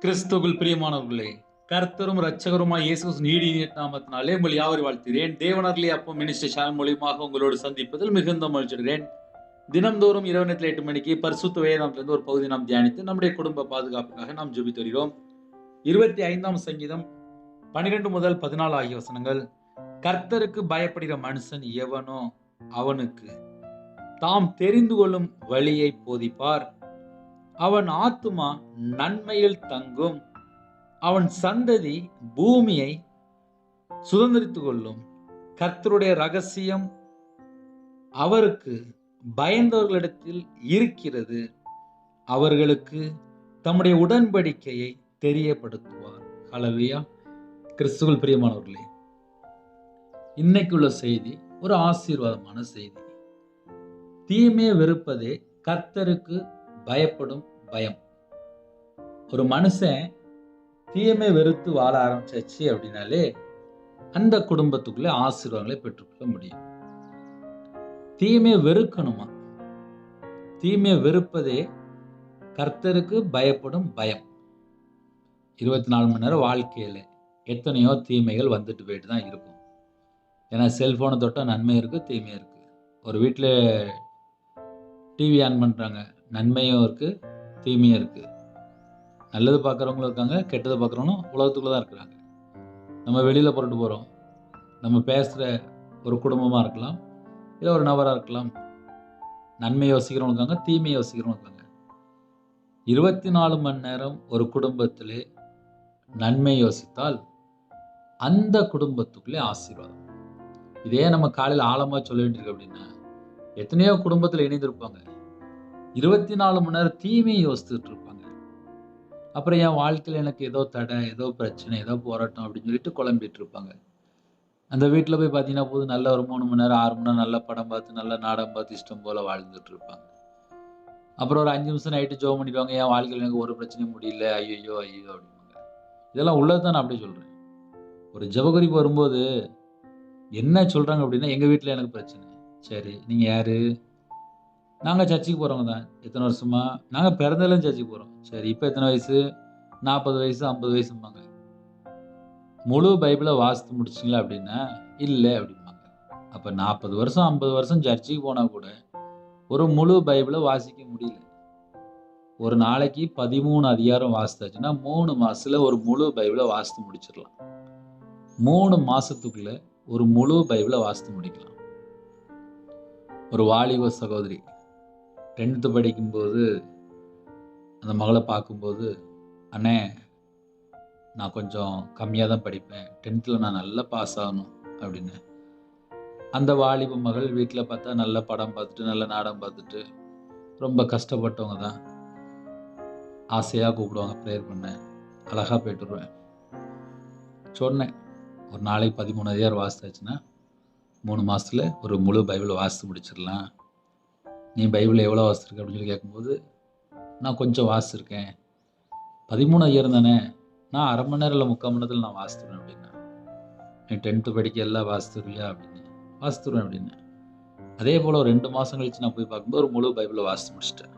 கிறிஸ்துவுக்குள் பிரியமானவர்களே, கர்த்தரும் இரட்சகருமாய் இயேசு கிறிஸ்துவின் நீடிய நாமத்தினாலே உங்கள் யாவரையும் வாழ்த்துகிறேன். தேவனருளிய அப்பம் மினிஸ்ட்ரி சேனல் மூலியமாக உங்களோடு சந்திப்பதில் மிகுந்த மகிழ்ச்சியடைகிறேன். தினம்தோறும் இரவு நேரத்தில் 8 மணிக்கு பரிசுத்த வேதாகமத்திலிருந்து ஒரு பகுதி நாம் தியானித்து நம்முடைய குடும்ப பாதுகாப்புக்காக நாம் ஜெபித்து வருகிறோம். 25ஆம் சங்கீதம் 12 முதல் 14 ஆகிய வசனங்கள். கர்த்தருக்கு பயப்படுகிற மனுஷன் எவனோ அவனுக்கு தாம் தெரிந்து கொள்ளும் வழியை போதிப்பார். அவன் ஆத்துமா நன்மையில் தங்கும். அவன் சந்ததி பூமியை சுதந்தரித்துக் கொள்ளும். கர்த்தருடைய ரகசியம் அவருக்கு பயந்தவர்களிடத்தில் இருக்கிறது. அவர்களுக்கு தம்முடைய உடன்படிக்கையை தெரியப்படுத்துவார். ஹல்லேலூயா. கிறிஸ்துவுக்குள் பிரியமானவர்களே, இன்னைக்குள்ள செய்தி ஒரு ஆசீர்வாதமான செய்தி. தீமையை வெறுப்பதே கர்த்தருக்கு பயப்படும் பயம். ஒரு மனுஷன் தீமை வெறுத்து வாழ ஆரம்பிச்சாச்சு அப்படின்னாலே அந்த குடும்பத்துக்குள்ள ஆசீர்வாதங்களை பெற்றுக்கொள்ள முடியும். தீமையை வெறுக்கணுமா? தீமையை வெறுப்பதே கர்த்தருக்கு பயப்படும் பயம். 24 மணி நேரம் வாழ்க்கையில எத்தனையோ தீமைகள் வந்துட்டு போயிட்டு தான் இருக்கும். ஏன்னா செல்போனை தொட்டா நன்மை இருக்கு, தீமை இருக்கு. ஒரு வீட்டில் டிவி ஆன் பண்றாங்க, நன்மையும் இருக்கு, தீமையும் இருக்கு. நல்லது பார்க்குறவங்களும் இருக்காங்க, கெட்டதை பார்க்குறவங்களும் உலகத்துக்குள்ள தான் இருக்கிறாங்க. நம்ம வெளியில் புறட்டு போகிறோம், நம்ம பேசுகிற ஒரு குடும்பமாக இருக்கலாம், இல்லை ஒரு நபராக இருக்கலாம். நன்மை யோசிக்கிறவங்க இருக்காங்க, தீமை யோசிக்கிறவங்க இருக்காங்க. 24 மணி நேரம் ஒரு குடும்பத்திலே நன்மை யோசித்தால் அந்த குடும்பத்துக்குள்ளே ஆசீர்வாதம். இதே நம்ம காலையில் ஆழமாக சொல்ல வேண்டியிருக்கு அப்படின்னா, எத்தனையோ குடும்பத்தில் இணைந்திருப்பாங்க, 24 மணி நேரம் தீமையை யோசித்துட்டு இருப்பாங்க. அப்புறம் என் வாழ்க்கையில் எனக்கு ஏதோ தடை, ஏதோ பிரச்சனை, ஏதோ போராட்டம் அப்படின்னு சொல்லிட்டு குழம்பிட்டு இருப்பாங்க. அந்த வீட்டில் போய் பார்த்தீங்கன்னா போது நல்ல ஒரு 3 மணி நேரம் 6 மணி நேரம் நல்ல படம் பார்த்து நல்ல நாடகம் பார்த்து இஷ்டம் போல வாழ்ந்துட்டு இருப்பாங்க. அப்புறம் ஒரு 5 நிமிஷம் நைட்டு ஜெபம் பண்ணிடுவாங்க, என் வாழ்க்கையில் எனக்கு ஒரு பிரச்சனையும் முடியல, ஐயோ ஐயோ அப்படிம்பாங்க. இதெல்லாம் உள்ளது தான், நான் அப்படியே சொல்கிறேன். ஒரு ஜெபகுறிப்பு வரும்போது என்ன சொல்கிறாங்க அப்படின்னா, எங்கள் வீட்டில் எனக்கு பிரச்சனை. சரி, நீங்கள் யார்? நாங்கள் சர்ச்சுக்கு போகிறவங்க தான். எத்தனை வருஷமா? நாங்கள் பிறந்ததுலேருந்து சர்ச்சுக்கு போகிறோம். சரி, இப்போ எத்தனை வயசு? 40 வயசு 50 வயசும்பாங்க. முழு பைபிளை வாசித்து முடிச்சிங்களா அப்படின்னா இல்லை அப்படிம்பாங்க. அப்போ 40 வருஷம் 50 வருஷம் சர்ச்சுக்கு போனால் கூட ஒரு முழு பைபிளை வாசிக்க முடியல. ஒரு நாளைக்கு 13 அதிகாரம் வாசித்தாச்சுன்னா 3 மாசத்துல ஒரு முழு பைபிளை வாசித்து முடிச்சிடலாம். 3 மாசத்துக்குள்ள ஒரு முழு பைபிளை வாசித்து முடிக்கலாம். ஒரு வாலிப சகோதரி 10th படிக்கும்போது அந்த மகளை பார்க்கும்போது, அண்ணே நான் கொஞ்சம் கம்மியாக தான் படிப்பேன், 10th நான் நல்லா பாஸ் ஆகணும் அப்படின்னு. அந்த வாலிப மகள் வீட்டில் பார்த்தா நல்ல படம் பார்த்துட்டு நல்ல நாடகம் பார்த்துட்டு ரொம்ப கஷ்டப்பட்டவங்க தான். ஆசையாக கூப்பிடுவாங்க, ப்ரேயர் பண்ணேன், அழகாக போய்ட்டு வருவேன். சொன்னேன், ஒரு நாளைக்கு 13 அதிகாரம் வாசித்தாச்சுன்னா 3 மாதத்தில் ஒரு முழு பைபிளை வாசித்து முடிச்சிடலாம். நீ பைபிளை எவ்வளோ வாசிச்சிருக்க அப்படின்னு சொல்லி கேட்கும்போது, நான் கொஞ்சம் வாசிச்சிருக்கேன். 13 அதிகாரம் தானே, நான் அரை மணி நேரம் இல்லை 3/4 மணி நேரத்தில் நான் வாசித்துருவேன் அப்படின்னா. நீ 10th படிக்க எல்லாம் வாசித்துருவியா அப்படின்னு. வாசித்துருவேன் அப்படின்னு. அதே போல் ஒரு 2 மாதம் கழிச்சு நான் போய் பார்க்கும்போது ஒரு முழு பைபிளை வாசித்து முடிச்சிட்டேன்.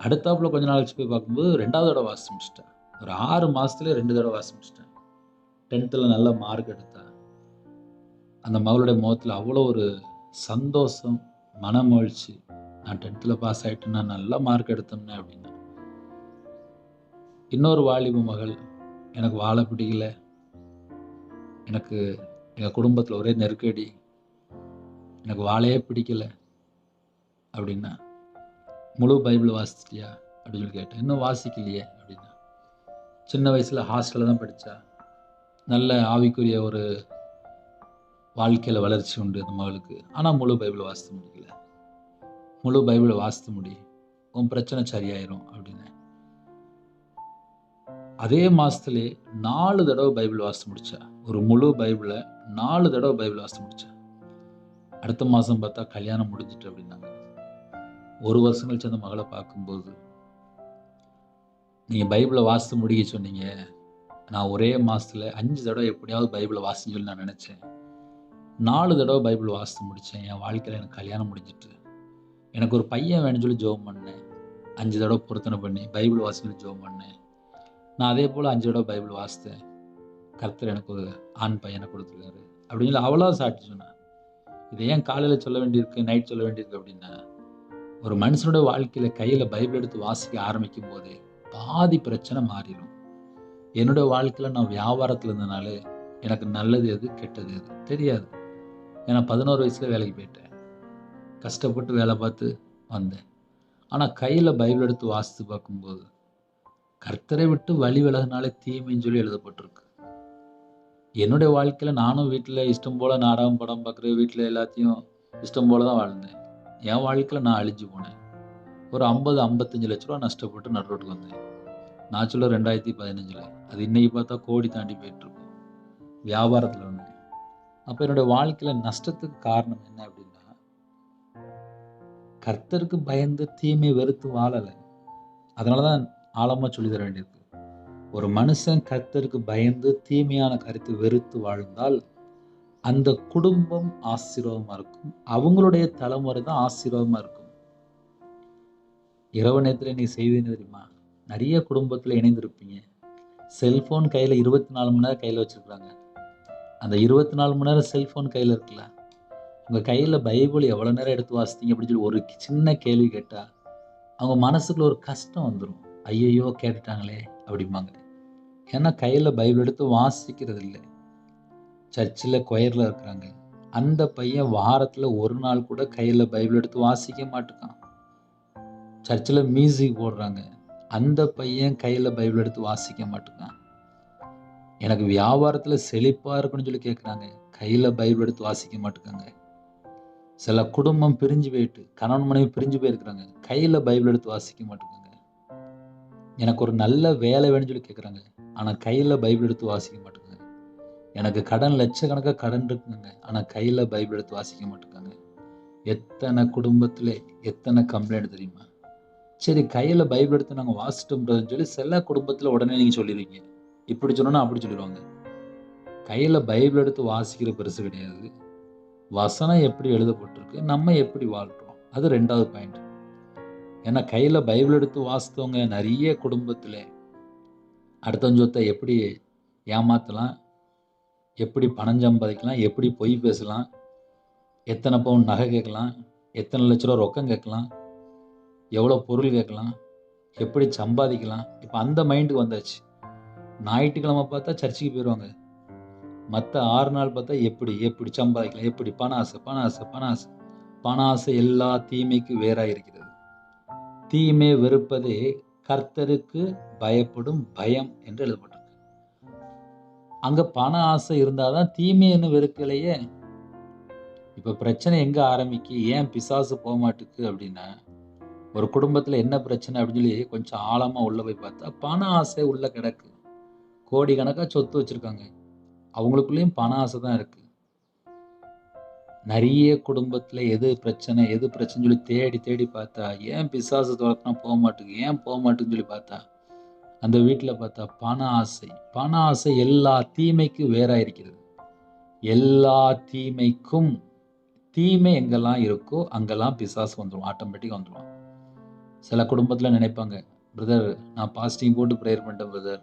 அடுத்தாப்புல கொஞ்ச நாள் கழிச்சு போய் பார்க்கும்போது 2வது தடவை வாசித்து முடிச்சிட்டேன். ஒரு 6 மாதத்துல 2 தடவை வாசித்து முடிச்சிட்டேன். 10th நல்ல மார்க் எடுத்தேன். அந்த மகளுடைய முகத்தில் அவ்வளோ ஒரு சந்தோஷம், மனமகிழ்ச்சி. நான் 10th பாஸ் ஆகிட்டேன், நான் நல்ல மார்க் எடுத்தோம்னே அப்படின்னு. இன்னொரு வாலிப மகள், எனக்கு வாழ பிடிக்கல, எனக்கு எங்கள் குடும்பத்தில் ஒரே நெருக்கடி, எனக்கு வாழையே பிடிக்கல அப்படின்னா, முழு பைபிள் வாசிச்சிட்டியா அப்படின்னு சொல்லி கேட்டேன். இன்னும் வாசிக்கலையே அப்படின்னா. சின்ன வயசில் ஹாஸ்டலில் தான் படித்தா, நல்ல ஆவிக்குரிய ஒரு வாழ்க்கையில் வளர்ச்சி உண்டு அந்த மகளுக்கு. ஆனால் முழு பைபிளை வாசித்து முடிக்கல. முழு பைபிளை வாசித்து முடி, உன் பிரச்சனை சரியாயிரும் அப்படின்னு. அதே மாதத்துலேயே 4 தடவை பைபிள் வாசித்து முடித்தா. ஒரு முழு பைபிளை 4 தடவை பைபிள் வாசித்து முடித்தா. அடுத்த மாதம் பார்த்தா கல்யாணம் முடிஞ்சிட்டு அப்படின்னாங்க. 1 வருஷம் கழிச்சு அந்த மகளை பார்க்கும்போது, நீங்கள் பைபிளை வாசித்து முடிக்க சொன்னீங்க, நான் ஒரே மாதத்தில் 5 தடவை எப்படியாவது பைபிளை வாசின்னு சொல்லி நான் நினச்சேன். 4 தடவை பைபிள் வாசித்து முடித்தேன். என் வாழ்க்கையில் எனக்கு கல்யாணம் முடிஞ்சிட்டு, எனக்கு ஒரு பையன் வேணும்னு சொல்லி ஜெபம் பண்ணேன். 5 தடவை பொருத்தனை பண்ணி பைபிள் வாசின்னு ஜெபம் பண்ணேன். நான் அதே போல் 5 தடவை பைபிள் வாசித்தேன். கர்த்தர் எனக்கு ஒரு ஆண் பையனை கொடுத்துருக்காரு அப்படின்னு சொல்லி அவளா சாட்சி சொன்னான். இதை ஏன் காலையில் சொல்ல வேண்டியிருக்கு, நைட் சொல்ல வேண்டியிருக்கு அப்படின்னா, ஒரு மனுஷனுடைய வாழ்க்கையில் கையில் பைபிள் எடுத்து வாசிக்க ஆரம்பிக்கும் போதே பாதி பிரச்சனை மாறிடும். என்னுடைய வாழ்க்கையில் நான் வியாபாரத்தில் இருந்தனால எனக்கு நல்லது எது கெட்டது எது தெரியாது. ஏன்னா 11 வயசில் வேலைக்கு போயிட்டேன். கஷ்டப்பட்டு வேலை பார்த்து வந்தேன். ஆனால் கையில் பைபிள் எடுத்து வாசித்து பார்க்கும்போது கர்த்தரை விட்டு வழி விலகினாலே தீமைன்னு சொல்லி எழுதப்பட்டிருக்கு. என்னுடைய வாழ்க்கையில் நானும் வீட்டில் இஷ்டம் போல் நாடகம் படம் பார்க்குறது, வீட்டில் எல்லாத்தையும் இஷ்டம் போல் தான் வாழ்ந்தேன். என் வாழ்க்கையில் நான் அழிஞ்சு போனேன். ஒரு 50-55 லட்ச ரூபா நஷ்டப்பட்டு நடுரோட்டுக்கு வந்தேன். நான் சொல்ல 2015. அது இன்னைக்கு பார்த்தா கோடி தாண்டி போயிட்டுருக்கும். வியாபாரத்தில் வந்தேன். அப்போ என்னுடைய வாழ்க்கையில் நஷ்டத்துக்கு காரணம் என்ன அப்படின்னா, கர்த்தருக்கு பயந்து தீமை வெறுத்து வாழலை. அதனால தான் ஆழமாக சொல்லி தர வேண்டியிருக்கு. ஒரு மனுஷன் கர்த்தருக்கு பயந்து தீமையான கருத்து வெறுத்து வாழ்ந்தால் அந்த குடும்பம் ஆசீர்வாதமா இருக்கும். அவங்களுடைய தலைமுறை தான் ஆசீர்வாதமா இருக்கும். இரவு நேரத்தில் நீ செய்வீங்க தெரியுமா? நிறைய குடும்பத்தில் இணைந்திருப்பீங்க. செல்போன் கையில் 24 மணி நேரம் கையில் வச்சிருக்காங்க. அந்த 24 மணி நேரம் செல்போன் கையில் இருக்குல்ல, உங்கள் கையில் பைபிள் எவ்வளோ நேரம் எடுத்து வாசித்தீங்க அப்படின்னு சொல்லி ஒரு சின்ன கேள்வி கேட்டால் அவங்க மனசுக்குள்ள ஒரு கஷ்டம் வந்துடும். ஐயையோ கேட்டுட்டாங்களே அப்படிம்பாங்க. ஏன்னா கையில் பைபிள் எடுத்து வாசிக்கிறது இல்லை. சர்ச்சில் கொயரில் இருக்கிறாங்க. அந்த பையன் வாரத்தில் ஒரு நாள் கூட கையில் பைபிள் எடுத்து வாசிக்க மாட்டுக்கான். சர்ச்சில் மியூசிக் போடுறாங்க. அந்த பையன் கையில் பைபிள் எடுத்து வாசிக்க மாட்டுக்கான். எனக்கு வியாபாரத்தில் செழிப்பாக இருக்குன்னு சொல்லி கேட்குறாங்க. கையில் பைபிள் எடுத்து வாசிக்க மாட்டுக்காங்க. சில குடும்பம் பிரிஞ்சு போயிட்டு கணவன் மனைவி பிரிஞ்சு போயிருக்கிறாங்க. கையில் பைபிள் எடுத்து வாசிக்க மாட்டுக்காங்க. எனக்கு ஒரு நல்ல வேலை வேணும்னு சொல்லி கேட்குறாங்க. ஆனால் கையில் பைபிள் எடுத்து வாசிக்க மாட்டுக்காங்க. எனக்கு கடன் லட்சக்கணக்காக கடன் இருக்குங்க. ஆனால் கையில் பைபிள் எடுத்து வாசிக்க மாட்டுக்காங்க. எத்தனை குடும்பத்தில் எத்தனை கம்ப்ளைண்ட் தெரியுமா? சரி கையில் பைபிள் எடுத்து நாங்கள் வாசிட்டோம்ன்றதுன்னு சொல்லி சில குடும்பத்தில் உடனே நீங்கள் சொல்லிடுவீங்க. இப்படி சொன்னோன்னா அப்படி சொல்லிடுவாங்க. கையில் பைபிள் எடுத்து வாசிக்கிற பெருசு கிடையாது. வசனம் எப்படி எழுதப்பட்டிருக்கு, நம்ம எப்படி வாழ்கிறோம், அது 2வது பாயிண்ட். ஏன்னா கையில் பைபிள் எடுத்து வாசித்தவங்க நிறைய குடும்பத்தில் அடுத்தவன் சொத்தை எப்படி ஏமாற்றலாம், எப்படி பணம் சம்பாதிக்கலாம், எப்படி பொய் பேசலாம், எத்தனை பவுன் நகை கேட்கலாம், எத்தனை லட்ச ரூபா ரொக்கம் கேட்கலாம், எவ்வளோ பொருள் கேட்கலாம், எப்படி சம்பாதிக்கலாம். இப்போ அந்த மைண்டுக்கு வந்தாச்சு. ஞாயிற்றுக்கிழமை பார்த்தா சர்ச்சுக்கு போயிடுவாங்க. மற்ற 6 நாள் பார்த்தா எப்படி எப்படி சம்பாதிக்கலாம், எப்படி பண ஆசை பண ஆசை பண ஆசை. பண ஆசை எல்லா தீமைக்கு வேறாக இருக்கிறது. தீமை வெறுப்பதே கர்த்தருக்கு பயப்படும் பயம் என்று எழுதப்பட்டிருக்கு. அங்க பண ஆசை இருந்தாதான் தீமைன்னு வெறுக்கலையே. இப்ப பிரச்சனை எங்க ஆரம்பிக்கு, ஏன் பிசாசு போக மாட்டுக்கு அப்படின்னா, ஒரு குடும்பத்துல என்ன பிரச்சனை அப்படின்னு சொல்லி கொஞ்சம் ஆழமா உள்ள போய் பார்த்தா பண ஆசை உள்ள கிடக்கு. கோடி கணக்கா சொத்து வச்சிருக்காங்க. அவங்களுக்குள்ளேயும் பண ஆசை தான் இருக்கு. நிறைய குடும்பத்துல எது பிரச்சனைன்னு சொல்லி தேடி தேடி பார்த்தா ஏன் பிசாசு துரத்தினா போக மாட்டுக்கு, ஏன் போக மாட்டுக்குன்னு சொல்லி பார்த்தா அந்த வீட்டில் பார்த்தா பண ஆசை எல்லா தீமைக்கும் வேறா இருக்கிறது. எல்லா தீமைக்கும் தீமை எங்கெல்லாம் இருக்கோ அங்கெல்லாம் பிசாசு வந்துடும், ஆட்டோமேட்டிக்காக வந்துடும். சில குடும்பத்தில் நினைப்பாங்க, பிரதர் நான் பாஸ்டிங் போட்டு ப்ரேயர் பண்ணிட்டேன் பிரதர்,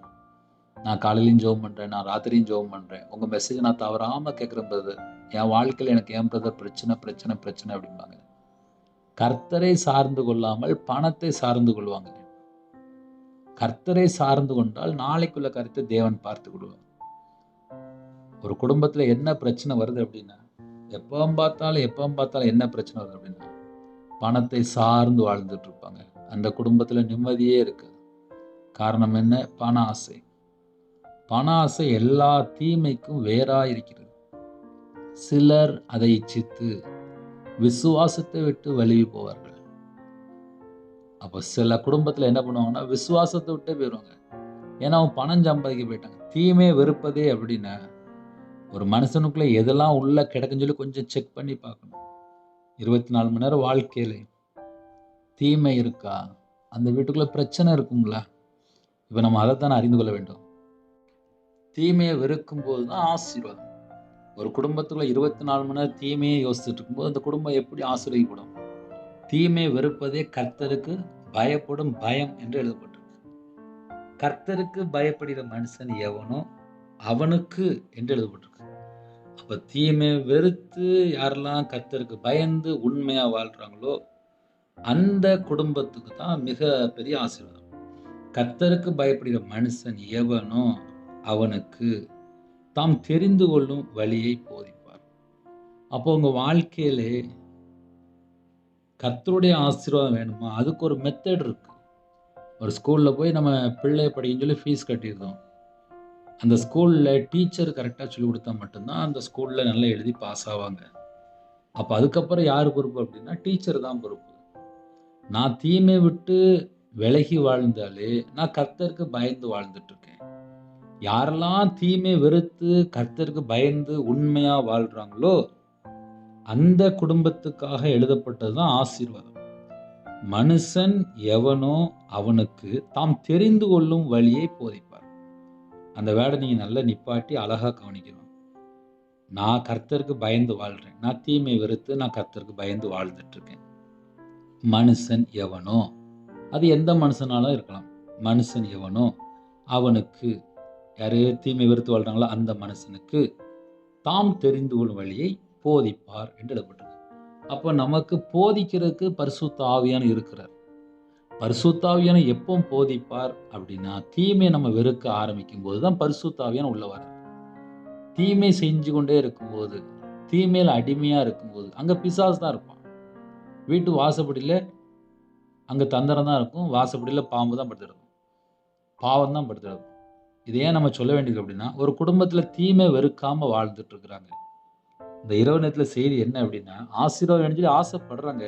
நான் காலையிலையும் ஜெபம் பண்ணுறேன், நான் ராத்திரியும் ஜெபம் பண்ணுறேன், உங்கள் மெசேஜ் நான் தவறாமல் கேட்குறேன் பிரதர், என் வாழ்க்கையில் எனக்கு ஏன் பிரதர் பிரச்சனை அப்படிம்பாங்க. கர்த்தரை சார்ந்து கொள்ளாமல் பணத்தை சார்ந்து கொள்வாங்க. கர்த்தரை சார்ந்து கொண்டால் நாளைக்குள்ள கருத்தை தேவன் பார்த்து கொள்வார். ஒரு குடும்பத்துல என்ன பிரச்சனை வருது அப்படின்னா, எப்பவும் பார்த்தாலும் என்ன பிரச்சனை வருது அப்படின்னா, பணத்தை சார்ந்து வாழ்ந்துட்டு இருப்பாங்க. அந்த குடும்பத்துல நிம்மதியே இருக்காது. காரணம் என்ன? பண ஆசை. பண ஆசை எல்லா தீமைக்கும் வேறா இருக்கிறது. சிலர் அதை இச்சித்து விசுவாசத்தை விட்டு வழுவி போவார்கள். அப்போ சில குடும்பத்தில் என்ன பண்ணுவாங்கன்னா விசுவாசத்தை விட்டே போயிடுவாங்க. ஏன்னா அவங்க பணம் சம்பாதிக்க போயிட்டாங்க. தீமையை வெறுப்பதே அப்படின்னா ஒரு மனுஷனுக்குள்ள எதெல்லாம் உள்ள கிடக்குன்னு சொல்லி கொஞ்சம் செக் பண்ணி பார்க்கணும். 24 மணி நேரம் வாழ்க்கையில தீமை இருக்கா, அந்த வீட்டுக்குள்ள பிரச்சனை இருக்குங்களா? இப்போ நம்ம அதைத்தானே அறிந்து கொள்ள வேண்டும். தீமையை வெறுக்கும் போது தான் ஆசீர்வாதம். ஒரு குடும்பத்துக்குள்ள 24 மணி நேரம் தீமையை யோசிச்சுட்டு இருக்கும்போது அந்த குடும்பம் எப்படி ஆசீர்வதிக்கப்படும்? தீமை வெறுப்பதே கர்த்தருக்கு பயப்படும் பயம் என்று எழுதப்பட்டிருக்கு. கர்த்தருக்கு பயப்படுகிற மனுஷன் எவனோ அவனுக்கு என்று எழுதப்பட்டிருக்கு. அப்ப தீமையை வெறுத்து யாரெல்லாம் கர்த்தருக்கு பயந்து உண்மையா வாழ்றாங்களோ அந்த குடும்பத்துக்கு தான் மிக பெரிய ஆசீர்வாதம். கர்த்தருக்கு பயப்படுகிற மனுஷன் எவனோ அவனுக்கு தாம் தெரிந்து கொள்ளும் வழியை போதிப்பார். அப்போ உங்க வாழ்க்கையிலே கர்த்தருடைய ஆசீர்வாதம் வேணுமா? அதுக்கு ஒரு மெத்தட் இருக்கு. ஒரு ஸ்கூல்ல போய் நம்ம பிள்ளைய படிக்கன்னு சொல்லி ஃபீஸ் கட்டியிருந்தோம். அந்த ஸ்கூல்ல டீச்சர் கரெக்ட்டா சொல்லிக் குடுத்தா மட்டும் தான் அந்த ஸ்கூல்ல நல்லா எழுதி பாஸ் ஆவாங்க. அப்ப அதுக்கப்புறம் யார் பொறுப்பு அப்படின்னா, டீச்சர் தான் பொறுப்பு. நான் தீமை விட்டு விலகி வாழ்ந்தாலே, நான் கர்த்தருக்கு பயந்து வாழ்ந்துட்டு இருக்கேன். யாரெல்லாம் தீமையை வெறுத்து கர்த்தருக்கு பயந்து உண்மையா வாழ்றாங்களோ, அந்த குடும்பத்துக்காக எழுதப்பட்டது தான் ஆசீர்வாதம். மனுஷன் எவனோ அவனுக்கு தாம் தெரிந்து கொள்ளும் வழியை போதிப்பார். அந்த வேர்டை நீங்க நல்லா நிப்பாட்டி அழகா கவனிக்கணும். நான் கர்த்தருக்கு பயந்து வாழ்றேன். நான் தீமையை வெறுத்து நான் கர்த்தருக்கு பயந்து வாழ்ந்துட்டு இருக்கேன். மனுஷன் எவனோ, அது எந்த மனுஷனாலும் இருக்கலாம். மனுஷன் எவனோ அவனுக்கு, யாரு தீமை வெறுத்து வாழ்றாங்களோ அந்த மனுஷனுக்கு தாம் தெரிந்து கொள்ளும் வழியை போதிப்பார் என்று எழுதப்பட்டிருக்கு. அப்போ நமக்கு போதிக்கிறதுக்கு பரிசுத்த ஆவியானவர் இருக்கிறார். பரிசுத்த ஆவியானவர் எப்போ போதிப்பார் அப்படின்னா, தீமையை நம்ம வெறுக்க ஆரம்பிக்கும் போது தான் பரிசுத்த ஆவியானவர் உள்ள வரார். தீமை செஞ்சு கொண்டே இருக்கும்போது, தீமையில அடிமையா இருக்கும்போது, அங்க பிசாசு தான் இருப்பான். வீட்டு வாசப்படியில அங்க தந்திரம் தான் இருக்கும். வாசப்படியில பாம்பு தான் படுத்திருக்கும். பாவம் தான் படுத்திருக்கும். இது ஏன் நம்ம சொல்ல வேண்டியது அப்படின்னா, ஒரு குடும்பத்துல தீமை வெறுக்காம வாழ்ந்துட்டு இருக்கிறாங்க. இந்த இரவு நேரத்துல செய்தி என்ன அப்படின்னா, ஆசீர்வாதம் வேணும்னு சொல்லி ஆசைப்படுறாங்க.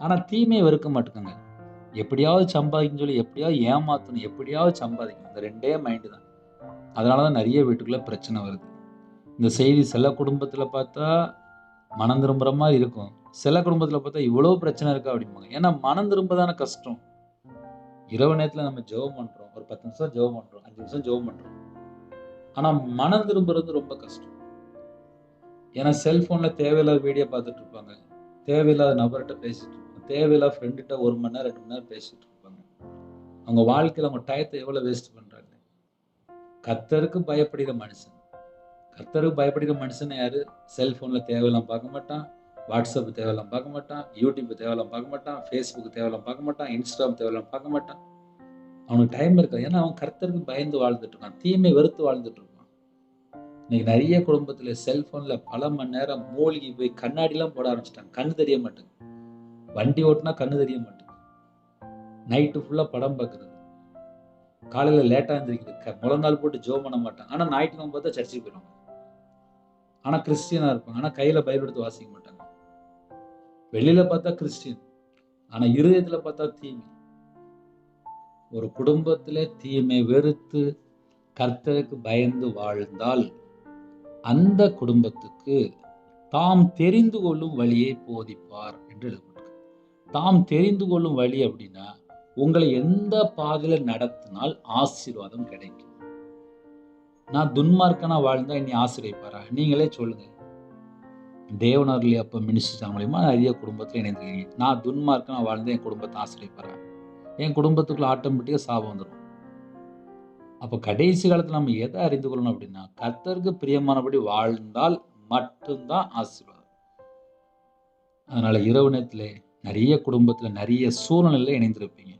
ஆனா தீமையை வெறுக்க மாட்டேங்காங்க. எப்படியாவது சம்பாதிக்கணும்னு சொல்லி, எப்படியாவது ஏமாத்தணும், எப்படியாவது சம்பாதிக்கணும். இந்த 2டே மைண்டு தான். அதனால தான் நிறைய வீட்டுக்குள்ள பிரச்சனை வருது. இந்த செய்தி சில குடும்பத்துல பார்த்தா மனம் திரும்புற மாதிரி இருக்கும். சில குடும்பத்துல பார்த்தா இவ்வளவு பிரச்சனை இருக்கா அப்படிம்பாங்க. ஏன்னா மனம் திரும்ப தானே கஷ்டம். இரவு நேரத்துல நம்ம ஜெபம் பண்றோம். ஒரு 10 நிமிஷம் ஜெபம் பண்றோம். 5 நிமிஷம் ஜெபம் பண்றோம். ஆனா மனம் திரும்புறது ரொம்ப கஷ்டம். ஏன்னா செல்போன்ல தேவையில்லாத வீடியோ பார்த்துட்டு இருப்பாங்க. தேவையில்லாத நபர்கிட்ட பேசிட்டு இருப்பாங்க. தேவையில்லாத ஃப்ரெண்டுகிட்ட 1 மணி நேரம் 2 மணி நேரம் பேசிட்டு இருப்பாங்க. அவங்க வாழ்க்கையில அவங்க டயத்தை எவ்வளவு வேஸ்ட் பண்றாங்க. கர்த்தருக்கு பயப்படுகிற மனுஷன், கர்த்தருக்கு பயப்படுகிற மனுஷன் யாரு? செல்போன்ல தேவையில்லாம பார்க்க மாட்டான். வாட்ஸ்அப் தேவையில்லாம பார்க்க மாட்டான். யூடியூப் தேவையில்லாம பார்க்க மாட்டான். ஃபேஸ்புக் தேவையில்லாம பார்க்க மாட்டான். இன்ஸ்டாகிராம் தேவையில்லாம பார்க்க மாட்டான். அவனுக்கு டைம் இருக்காது. ஏன்னா அவன் கர்த்தருக்கு பயந்து வாழ்ந்துட்டு இருக்கான். தீமை வெறுத்து வாழ்ந்துட்டு இருக்கான். இன்னைக்கு நிறைய குடும்பத்துல செல்போன்ல பல மணி நேரம் மூழ்கி போய் கண்ணாடிலாம் போட ஆரம்பிச்சிட்டாங்க. கண்ணு தெரிய மாட்டேங்குது. வண்டி ஓட்டினா கண்ணு தெரிய மாட்டேங்குது. நைட்டு ஃபுல்லா படம் பார்க்கறது. காலையில லேட்டா எந்திரிக்கிறது. முழங்கால் போட்டு ஜெபம் பண்ண மாட்டாங்க. ஆனா ஞாயிற்றுக்கிழமை பார்த்தா சர்ச்சுக்கு போயிடுவாங்க. ஆனா கிறிஸ்டியனா இருப்பாங்க. ஆனா கையில பைபிள் எடுத்து வாசிக்க மாட்டாங்க. வெளியில பார்த்தா கிறிஸ்டியன். ஆனா இருதயத்துல பார்த்தா தீமை. ஒரு குடும்பத்திலே தீமை வெறுத்து கர்த்தருக்கு பயந்து வாழ்ந்தால் அந்த குடும்பத்துக்கு தாம் தெரிந்து கொள்ளும் வழியை போதிப்பார் என்று எழுதப்பட்டிருக்கு. தாம் தெரிந்து கொள்ளும் வழி அப்படின்னா, உங்களை எந்த பாதையில நடத்தினால் ஆசீர்வாதம் கிடைக்கும். நான் துன்மார்க்கனா வாழ்ந்தா என்னை ஆசீர்வதிப்பாரா? நீங்களே சொல்லுங்க. தேவனார்லி அப்ப மினிஸ்ட்ரி மூலியமா நிறைய குடும்பத்துல இணைந்திருக்கீங்க. நான் துன்மார்க்கனா வாழ்ந்தா என் குடும்பத்தை ஆசீர்வதிப்பாரா? என் குடும்பத்துக்குள்ள ஆட்டோமேட்டிக்கா சாபம் வந்துடும். அப்ப கடைசி காலத்துல நம்ம எதை அறிந்து கொள்ளணும் அப்படின்னா, கர்த்தருக்கு பிரியமானபடி வாழ்ந்தால் மட்டும்தான் ஆசீர்வாதம். அதனால இரவு நேரத்திலே நிறைய குடும்பத்துல நிறைய சூழ்நிலையில இணைந்திருப்பீங்க.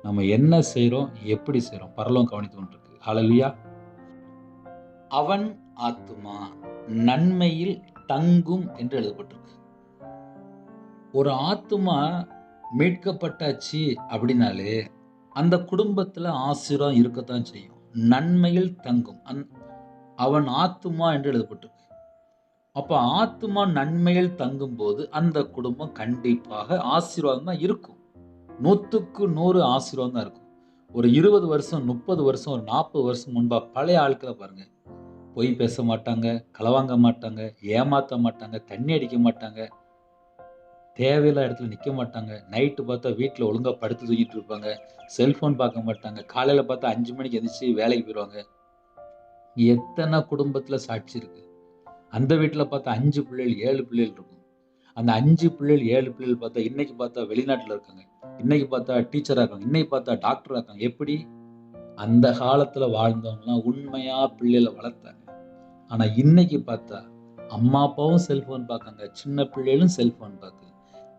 நம்ம என்ன செய்றோம், எப்படி செய்றோம், பரலோகம் கவனித்துக் கொண்டிருக்கு. ஹல்லேலூயா. அவன் ஆத்துமா நன்மையில் தங்கும் என்று எழுதப்பட்டிருக்கு. ஒரு ஆத்துமா மீட்கப்பட்டாச்சு அப்படின்னாலே அந்த குடும்பத்துல ஆசீர்வாதம் இருக்கத்தான் செய்யும். நன்மையில் தங்கும். அவன் ஆத்துமா என்று எழுதப்பட்டிருக்கு. அப்ப ஆத்துமா நன்மையில் தங்கும் போது அந்த குடும்பம் கண்டிப்பாக ஆசீர்வாதம் தான் இருக்கும். 100க்கு 100 ஆசீர்வாதம் தான் இருக்கும். ஒரு 20 வருஷம், 30 வருஷம், ஒரு 40 வருஷம் முன்பா பழைய ஆட்களை பாருங்க. பொய் பேச மாட்டாங்க, களவாங்க மாட்டாங்க, ஏமாத்த மாட்டாங்க, தண்ணி அடிக்க மாட்டாங்க, தேவையில்லாத இடத்துல நிக்க மாட்டாங்க. நைட்டு பார்த்தா வீட்ல ஒழுங்கா படுத்து தூங்கிட்டு இருப்பாங்க. செல்போன் பார்க்க மாட்டாங்க. காலையில பார்த்தா 5 மணிக்கு எந்திரிச்சு வேலைக்கு போயிருவாங்க. எத்தனை குடும்பத்துல சாட்சி இருக்கு. அந்த வீட்ல பார்த்தா 5 பிள்ளைகள், 7 பிள்ளைகள் இருக்கும். அந்த 5 பிள்ளைகள், 7 பிள்ளைகள் பார்த்தா இன்னைக்கு பார்த்தா வெளிநாட்டுல இருக்காங்க. இன்னைக்கு பார்த்தா டீச்சரா இருக்காங்க. இன்னைக்கு பார்த்தா டாக்டரா இருக்காங்க. எப்படி? அந்த காலத்துல வாழ்ந்தவங்கலாம் உண்மையா பிள்ளைகளை வளர்த்தாங்க. ஆனா இன்னைக்கு பார்த்தா அம்மா அப்பாவும் செல்போன் பார்க்காங்க, சின்ன பிள்ளைகளும் செல்போன் பார்க்குது.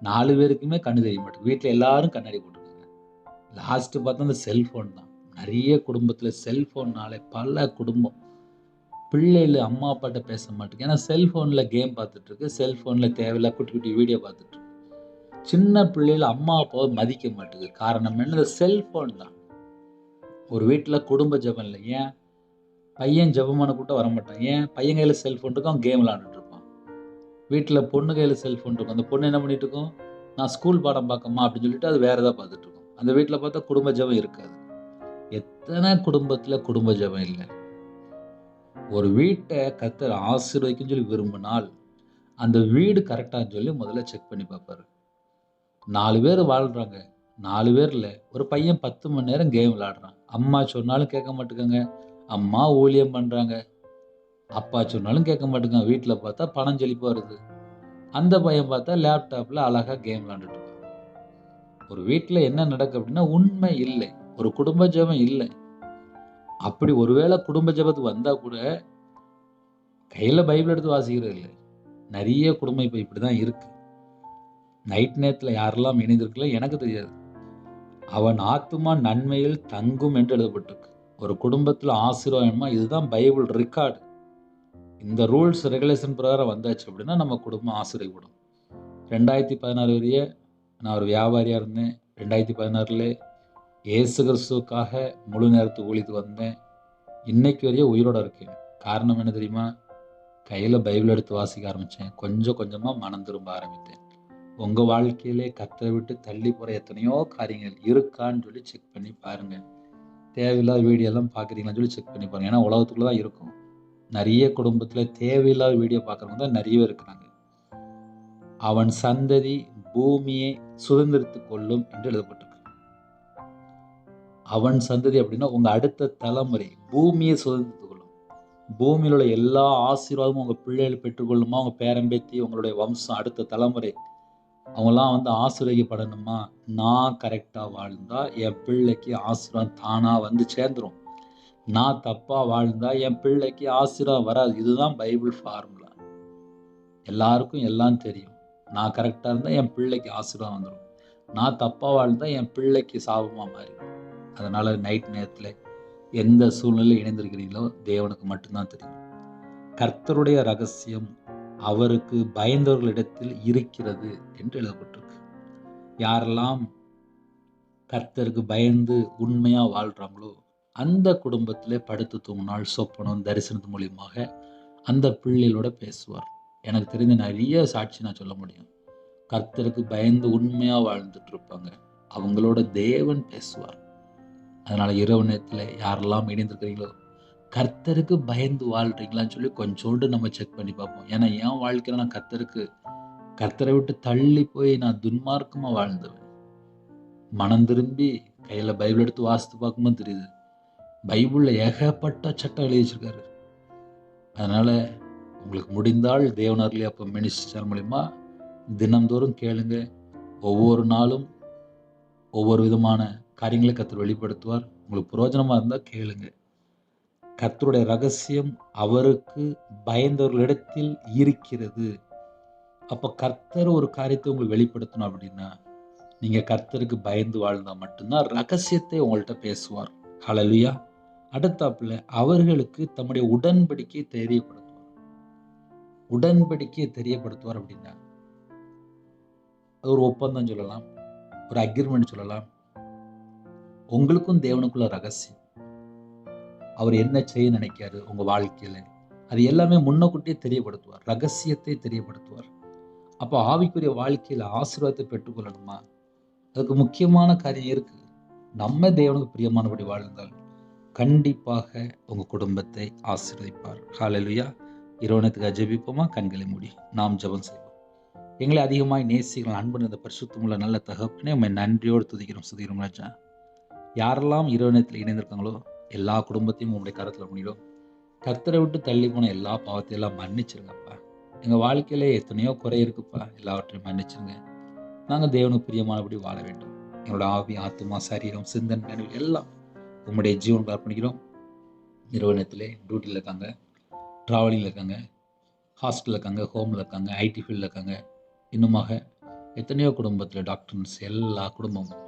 4 பேருக்குமே கண்ணு தெரிய மாட்டேங்குது. வீட்ல எல்லாரும் கண்ணாடி போட்டுருக்காங்க. லாஸ்ட் பார்த்தா அந்த செல்போன் தான். நெறைய குடும்பத்துல செல்போன்னாலே பல குடும்பம் பிள்ளைகளு அம்மா அப்பாட்ட பேச மாட்டேங்குது. ஏன்னா செல்போன்ல கேம் பார்த்துட்டு இருக்கு. செல்போன்ல தேவையில்லாத குட்டி குட்டி வீடியோ பார்த்துட்டு இருக்கு. சின்ன பிள்ளைகள் அம்மா அப்பாவை மதிக்க மாட்டேங்குது. காரணம் என்ன? இந்த செல்போன் தான். ஒரு வீட்ல குடும்ப ஜெபம் இல்ல. ஏன்? பையன் ஜெபம் பண்ண கூப்பிட்டா வரமாட்டான். ஏன்? பையன் கையில செல்போன் இருக்கும். அவன் கேம் விளையாண்டுட்டு இருப்பான். வீட்ல பொண்ணு கையில செல்போன் இருக்கும். அந்த பொண்ணு என்ன பண்ணிட்டு இருக்கும்? நான் ஸ்கூல் பாடம் பார்க்கம்மா அப்படின்னு சொல்லிட்டு அது வேற ஏதாவது பார்த்துட்டு இருக்கும். அந்த வீட்ல பார்த்தா குடும்ப ஜெபம் இருக்காது. எத்தனை குடும்பத்துல குடும்ப ஜெபம் இல்ல. ஒரு வீட்ட கர்த்தர் ஆசீர்வதிக்கும்னு சொல்லி விரும்பினால், அந்த வீடு கரெக்டான்னு சொல்லி முதல்ல செக் பண்ணி பார்ப்பாரு. 4 பேர் வாழ்றாங்க. 4 பேர்ல ஒரு பையன் 10 மணி நேரம் கேம் விளையாடுறான். அம்மா சொன்னாலும் கேட்க மாட்டேங்காங்க. அம்மா ஊழியம் பண்றாங்க. அப்பா சொன்னாலும் கேட்க மாட்டேங்காங்க. வீட்ல பார்த்தா பணம் செழிப்பா வருது. அந்த பையன் பார்த்தா லேப்டாப்ல அழகா கேம் விளையாண்டுட்டு இருக்கான். ஒரு வீட்ல என்ன நடக்கு அப்படின்னா, உண்மை இல்லை. ஒரு குடும்ப ஜெபம் இல்லை. அப்படி ஒருவேளை குடும்ப ஜெபத்துக்கு வந்தா கூட, கையில பைபிள் எடுத்து வாசிக்கிறது இல்ல. நெறைய குடும்பம் இப்ப இப்படிதான் இருக்கு. நைட் நேரத்துல யாரெல்லாம் இணைந்திருக்கல எனக்கு தெரியாது. அவன் ஆத்துமா நன்மையில் தங்கும் என்று எழுதப்பட்டிருக்கு. ஒரு குடும்பத்துல ஆசீர்வாதமா இதுதான் பைபிள் ரெக்கார்டு. இந்த ரூல்ஸ் ரெகுலேஷன் பிரகாரம் வந்தாச்சு அப்படின்னா நம்ம குடும்பம் ஆசீர்வதிக்கப்படும். 2016 வரைய நான் ஒரு வியாபாரியா இருந்தேன். 2016ல இயேசு கிறிஸ்துவுக்காக முழு நேரத்து ஊழியத்துக்கு வந்தேன். இன்னைக்கு வரையும் உயிரோட இருக்கேன். காரணம் என்ன தெரியுமா? கையில பைபிள் எடுத்து வாசிக்க ஆரம்பிச்சேன். கொஞ்சம் கொஞ்சமா மனம் திரும்ப ஆரம்பித்தேன். உங்க வாழ்க்கையிலே கர்த்தரை விட்டு தள்ளி போற எத்தனையோ காரியங்கள் இருக்கான்னு சொல்லி செக் பண்ணி பாருங்க. தேவையில்லாத வீடியோ எல்லாம் பார்க்குறீங்களான்னு சொல்லி செக் பண்ணி பாருங்க. ஏன்னா உலகத்துக்குள்ள தான் இருக்கும். நெறைய குடும்பத்துல தேவையில்லாத வீடியோ பார்க்குறவங்க தான் நெறைய பேர் இருக்கிறாங்க. அவன் சந்ததி பூமியை சுதந்திரித்துக் கொள்ளும் என்று எழுதப்பட்டிருக்கு. அவன் சந்ததி அப்படின்னா உங்க அடுத்த தலைமுறை பூமியை சுதந்திரித்துக் கொள்ளும். பூமியில் உள்ள எல்லா ஆசீர்வாதமும் உங்க பிள்ளைகள் பெற்றுக்கொள்ளுமா? உங்க பேரம்பேத்தி, உங்களுடைய வம்சம், அடுத்த தலைமுறை அவங்கலாம் வந்து ஆசீர்வதிக்கப்படணுமா? நான் கரெக்டா வாழ்ந்தா என் பிள்ளைக்கு ஆசீர்வாதம் தானா வந்து சேர்ந்துரும். நான் தப்பா வாழ்ந்தா என் பிள்ளைக்கு ஆசீர்வாதம் வராது. இதுதான் பைபிள் ஃபார்முலா. எல்லாருக்கும் எல்லாம் தெரியும். நான் கரெக்டா இருந்தா என் பிள்ளைக்கு ஆசீர்வாதம் வந்துரும். நான் தப்பா வாழ்ந்தா என் பிள்ளைக்கு சாபமா மாறிடும். அதனால நைட் நேரத்துல எந்த சூழ்நிலையில் இணைந்திருக்கிறீங்களோ தேவனுக்கு மட்டும்தான் தெரியும். கர்த்தருடைய ரகசியம் அவருக்கு பயந்தவர்களிடத்தில் இருக்கிறது என்று எழுதப்பட்டிருக்கு. யாரெல்லாம் கர்த்தருக்கு பயந்து உண்மையா வாழ்றாங்களோ அந்த குடும்பத்திலே படுத்து தூங்கினால் சொப்பனம் தரிசனத்து மூலியமாக அந்த பிள்ளைகளோட பேசுவார். எனக்கு தெரிஞ்ச நிறைய சாட்சி நான் சொல்ல முடியும். கர்த்தருக்கு பயந்து உண்மையா வாழ்ந்துட்டு இருப்பாங்க. அவங்களோட தேவன் பேசுவார். அதனால இரவு நேரத்துல யாரெல்லாம் இணைந்திருக்கிறீங்களோ கர்த்தருக்கு பயந்து வாழ்றீங்களான்னு சொல்லி கொஞ்சோண்டு நம்ம செக் பண்ணி பார்ப்போம். ஏன்னா என் வாழ்க்கையில நான் கர்த்தரை விட்டு தள்ளி போய் நான் துன்மார்க்கமா வாழ்ந்தவன். மனம் திரும்பி கையில பைபிள் எடுத்து வாசித்து பார்க்கும்போது தெரியுது. பைபிள்ல ஏகப்பட்ட சட்டம் எழுதி வச்சிருக்காரு. அதனால உங்களுக்கு முடிந்தால் தேவனார்லயே அப்ப மினிஸ்டர் மூலியமா தினந்தோறும் கேளுங்க. ஒவ்வொரு நாளும் ஒவ்வொரு விதமான காரியங்களை கர்த்தர் வெளிப்படுத்துவார். உங்களுக்கு பிரயோஜனமா இருந்தா கேளுங்க. கர்த்தருடைய ரகசியம் அவருக்கு பயந்தவர்களிடத்தில் இருக்கிறது. அப்ப கர்த்தர் ஒரு காரியத்தை உங்களுக்கு வெளிப்படுத்தணும் அப்படின்னா, நீங்க கர்த்தருக்கு பயந்து வாழ்ந்தா மட்டும்தான் ரகசியத்தை உங்கள்ட்ட பேசுவார். ஹல்லேலூயா. அடுத்தாப்புல அவர்களுக்கு தம்முடைய உடன்படிக்கையை தெரியப்படுத்துவார். உடன்படிக்கையை தெரியப்படுத்துவார் அப்படின்னா, அது ஒரு ஒப்பந்தம் சொல்லலாம், ஒரு அக்ரிமெண்ட் சொல்லலாம். உங்களுக்கும் தேவனுக்குள்ள ரகசியம். அவர் என்ன செய்ய நினைக்காரு உங்க வாழ்க்கையில, அது எல்லாமே முன்னக்கூட்டியே தெரியப்படுத்துவார். ரகசியத்தை தெரியப்படுத்துவார். அப்ப ஆவிக்குரிய வாழ்க்கையில ஆசீர்வாதத்தை பெற்றுக்கொள்ளணுமா? அதுக்கு முக்கியமான காரியம் இருக்கு. நம்ம தேவனுக்கு பிரியமானபடி வாழ்ந்தால் கண்டிப்பாக உங்க குடும்பத்தை ஆசீர்வதிப்பார். ஹல்லேலூயா. இரவனத்துக்கு ஜெபிப்போமா? கண்களை மூடி நாம் ஜெபம் செய்வோம். எங்களை அதிகமாய் நேசிக்கிறோம் அன்பு இந்த பரிசுத்தமுள்ள நல்ல தகப்பனே, உம்மை நன்றியோடு துதிக்கிறோம் ராஜா. யாரெல்லாம் இரவனத்தில் இணைந்திருக்காங்களோ எல்லா குடும்பத்தையும் உங்களுடைய கரத்துல முடியும். கர்த்தரை விட்டு தள்ளி போன எல்லா பாவத்தையும் எல்லாம் மன்னிச்சிருங்கப்பா. எங்க வாழ்க்கையில எத்தனையோ குறை இருக்குப்பா, எல்லாவற்றையும் மன்னிச்சிருங்க. நாங்க தேவனுக்கு பிரியமானபடி வாழ வேண்டும். எங்களோட ஆவி, ஆத்துமா, சரீரம், சிந்தனை, நினைவு எல்லாம் உம்முடைய ஜீவனுக்கு அர்ப்பணிக்கிறோம். நிறுவனத்திலே டியூட்டியில் இருக்காங்க, ட்ராவலிங்கில் இருக்காங்க, ஹாஸ்டலில் இருக்காங்க, ஹோமில் இருக்காங்க, ஐடி ஃபீல்டில் இருக்காங்க. இன்னுமாக எத்தனையோ குடும்பத்தில் டாக்டர்ஸ் எல்லா குடும்பமும்,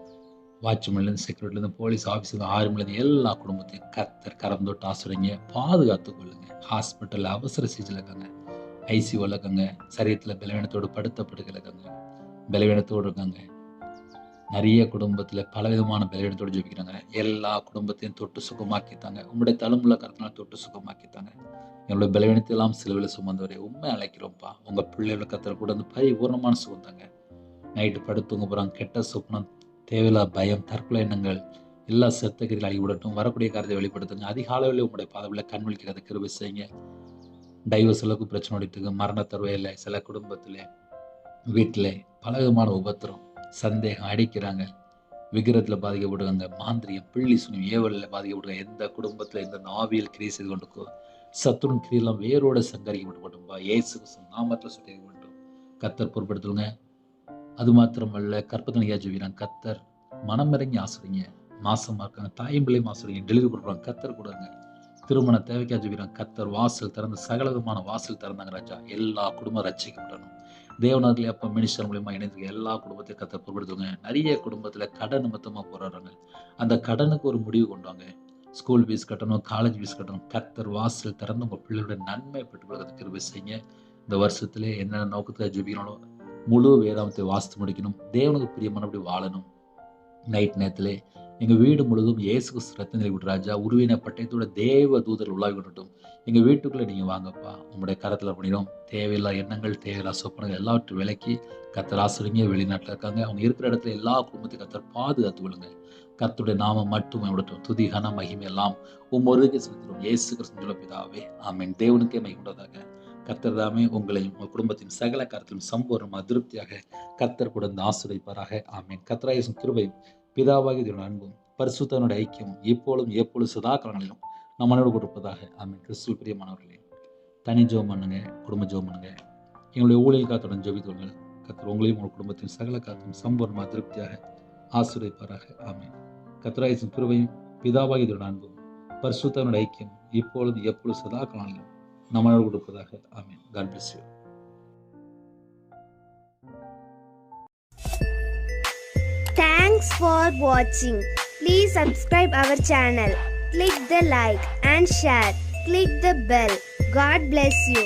வாட்ச்மேன்லேருந்து செக்யூரிட்டிலேருந்து போலீஸ் ஆஃபீஸர் ஆர்மிலேருந்து எல்லா குடும்பத்தையும் கர்த்தர் கரம் தொட்டு ஆசிரியங்க, பாதுகாத்து கொள்ளுங்க. ஹாஸ்பிட்டலில் அவசர சிகிச்சையில் இருக்காங்க, ஐசியூவில் இருக்காங்க, சரீரத்தில் பலவீனத்தோடு படுத்தப்படுகள் இருக்காங்க, பலவீனத்தோடு இருக்காங்க. நிறைய குடும்பத்தில் பலவிதமான பலவீனத்தோடு ஜெபிக்கிறாங்க. எல்லா குடும்பத்தையும் தொட்டு சுகமாக்கித்தாங்க. உங்களுடைய தழும்புல கருத்தினால் தொட்டு சுகமாக்கித்தாங்க. என்னுடைய பலவீனத்தை எல்லாம் சிலுவையில் சுமந்தவரே உண்மை அழைக்கிறோம்ப்பா. உங்கள் பிள்ளைகளை கத்தர் கூட வந்து பரிபூர்ணமான சுகம் தாங்க. நைட்டு படுத்துங்க போகிறாங்க, கெட்ட சொப்னம், தேவையில்லா பயம், தற்கொலை எண்ணங்கள் எல்லா செத்தகிரிகள் அழகி விடட்டும். வரக்கூடிய காரியத்தை வெளிப்படுத்துங்க. அதிகாலையில் உங்களுடைய பாதவில் கண் விழிக்கிறத கிருபை செய்யுங்க. டைவர்ஸ் அளவுக்கு பிரச்சனை ஓடிட்டு இருக்கு, மரண தருவையில் சில குடும்பத்தில் வீட்டில் பலவிதமான உபத்திரம், சந்தேகம், அடிக்கிறாங்க, விக்கிரத்தில் பாதிக்கப்படுவாங்க, மாந்திரியம், பிள்ளி சுனியம், ஏவலில் பாதிக்கப்படுவாங்க. எந்த குடும்பத்தில் எந்த ஆவியல் கிரியை செய்து கொண்டுக்கோ சத்துருன் கிரியெல்லாம் வேரோட சங்கரிக்கப்பட்டுப்பா இயேசு நாமத்தில் சுட்டி வேண்டும். கத்தர் பொறுப்படுத்துங்க. அது மாத்திரமல்ல, கற்பத்தனையா ஜெபிக்கிறாங்க, கத்தர் மனம் இறங்கி ஆசிரிங்க. மாசமா இருக்காங்க, தாயும் பிள்ளையும் ஆசிரிங்க, டெலிவரி கொடுக்குறாங்க, கத்தர் கொடுங்க. திருமண தேவைக்கா ஜெபிக்கிறாங்க, கத்தர் வாசல் திறந்து சகல விதமான வாசல் திறந்தாங்க ராஜா. எல்லா குடும்பம் ரட்சிக்கப்படணும். தேவனார்களே அப்போ மினிஸ்டர் மூலியமா இணைந்து எல்லா குடும்பத்தையும் கத்தர் பொருட்படுத்துங்க. நிறைய குடும்பத்தில் கடன் நிமித்தமாக போராடுறாங்க. அந்த கடனுக்கு ஒரு முடிவு கொண்டு வாங்க. ஸ்கூல் ஃபீஸ் கட்டணும், காலேஜ் ஃபீஸ் கட்டணும். கத்தர் வாசல் திறந்து உங்கள் பிள்ளைகளுடைய நன்மை பெற்றுக் கொடுக்கறதுக்கு கிருபை செய்யுங்க. இந்த வருஷத்துல என்னென்ன நோக்கத்தை ஜெபிக்கணும், முழு வேதாமத்தை வாசித்து முடிக்கணும், தேவனுக்கு பிரியமானபடி வாழணும். நைட் நேரத்திலே எங்கள் வீடு முழுவதும் இயேசு கிறிஸ்து ரத்தம் நிலைவிட்டு ராஜா, உருவின பட்டயத்தோட தேவ தூதர் உலாவி கொண்டுட்டும். எங்கள் வீட்டுக்குள்ளே நீங்கள் வாங்கப்பா, உங்களுடைய கரத்தில் பண்ணிடும். தேவையில்லா எண்ணங்கள், தேவையில்லா சொப்பனங்கள் எல்லாவற்றையும் விலக்கி கத்தர் ஆசிரியங்க. வெளிநாட்டில் இருக்காங்க, அவங்க இருக்கிற இடத்துல எல்லா குடும்பத்தையும் கத்தர் பாதுகாத்து கொள்ளுங்க. கர்த்தருடைய நாமம் மட்டும் விடட்டும். துதி கன மகிமை எல்லாம் ஒருவருக்கே செலுத்துகிறோம். இயேசு கிறிஸ்து பிதாவே ஆமென். தேவனுக்கே மகிமையுண்டதாக. கர்த்தர் தாமே உங்களையும் உங்கள் குடும்பத்தின் சகல காரியத்திலும் சம்பூர்ணமாக திருப்தியாக கர்த்தர் கூட ஆசீர்வதிப்பாராக. ஆமென். கர்த்தராகிய இயேசுவின் கிருபையும் பிதாவாகிய தேவனுடைய அன்பும் பரிசுத்தனுடைய ஐக்கியம் எப்பொழுதும் சதா காலங்களிலும் நம் மனோடு கொடுப்பதாக. ஆமென். கிறிஸ்துவில் பிரியமானவர்களே, தனி ஜெபம் பண்ணுங்க, குடும்ப ஜெபம் பண்ணுங்க. எங்களுடைய ஊழியல் காத்துடன் ஜெபித்துள்ளார்கள். கர்த்தர் உங்களையும் உங்கள் குடும்பத்தின் சகல காரியத்திலும் சம்பூர்ணமாக திருப்தியாக ஆசீர்வதிப்பாராக. ஆமென். கர்த்தராகிய இயேசுவின் கிருபையும் பிதாவாகிய தேவனுடைய அன்பும் பரிசுத்தனுடைய ஐக்கியம் எப்பொழுதும் சதா காலங்களிலும் நம் மனோடு கொடுப்பதாக. ஆமென். God bless you. Thanks for watching. Please subscribe our channel. Click the like and share. Click the bell. God bless you.